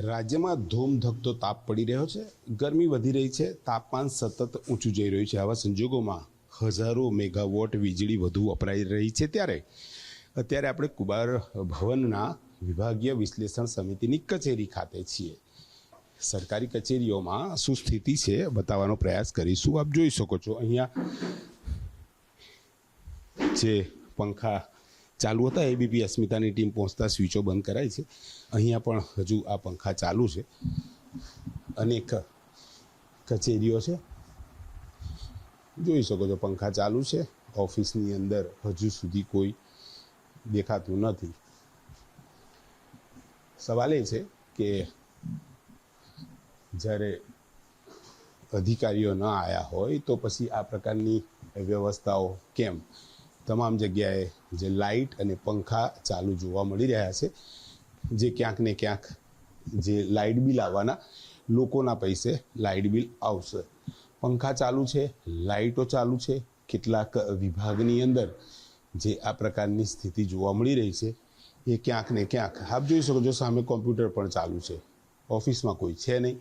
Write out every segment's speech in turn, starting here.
રાજ્યમાં ધૂમધકતો તાપ પડી રહ્યો છે, ગરમી વધી રહી છે, તાપમાન સતત ઊંચું જઈ રહ્યું છે. આવા સંજોગોમાં હજારો મેગાવોટ વીજળી વધુ વપરાઈ રહી છે. અત્યારે આપણે કુબાર ભવનના વિભાગીય વિશ્લેષણ સમિતિની કચેરી ખાતે છીએ. સરકારી કચેરીઓમાં શું સ્થિતિ છે બતાવવાનો પ્રયાસ કરીશું. આપ જોઈ શકો છો અહીંયા જે પંખા ચાલુ હતા, એબીપી અસ્મિતાની ટીમ પહોંચતા સ્વિચો બંધ કરાય છે. અહીંયા પણ હજુ આ પંખા ચાલુ છે. અનેક કચેરીઓ છે, જોઈ શકો છો પંખા ચાલુ છે. ઓફિસની અંદર હજુ સુધી કોઈ દેખાતું નથી. સવાલ એ છે કે જ્યારે અધિકારીઓ ન આવ્યા હોય તો પછી આ પ્રકારની વ્યવસ્થાઓ કેમ? તમામ જગ્યાએ જે લાઇટ અને પંખા ચાલુ જોવા મળી રહ્યા છે, જે ક્યાંક ને ક્યાંક જે લાઇટ બિલ આવવાના લોકોના પૈસે લાઇટ બિલ આવશે. પંખા ચાલુ છે, લાઇટો ચાલુ છે. કેટલાક વિભાગની અંદર જે આ પ્રકારની સ્થિતિ જોવા મળી રહી છે એ ક્યાંક ને ક્યાંક આપ જોઈ શકો છો. સામે કોમ્પ્યુટર પણ ચાલુ છે. ઓફિસમાં કોઈ છે નહીં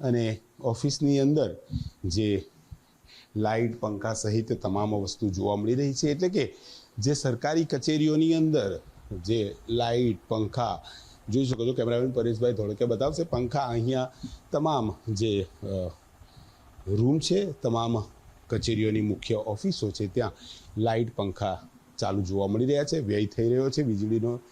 અને ઓફિસની અંદર જે લાઇટ પંખા સહિત તમામ વસ્તુ જોવા મળી રહી છે. એટલે કે જે સરકારી કચેરીઓની અંદર જે લાઇટ પંખા જોઈ શકો છો. કેમેરામેન પરેશભાઈ ધોળકે બતાવશે. પંખા અહીંયા તમામ જે રૂમ છે, તમામ કચેરીઓની મુખ્ય ઓફિસો છે, ત્યાં લાઇટ પંખા ચાલુ જોવા મળી રહ્યા છે. વ્યય થઈ રહ્યો છે વીજળીનો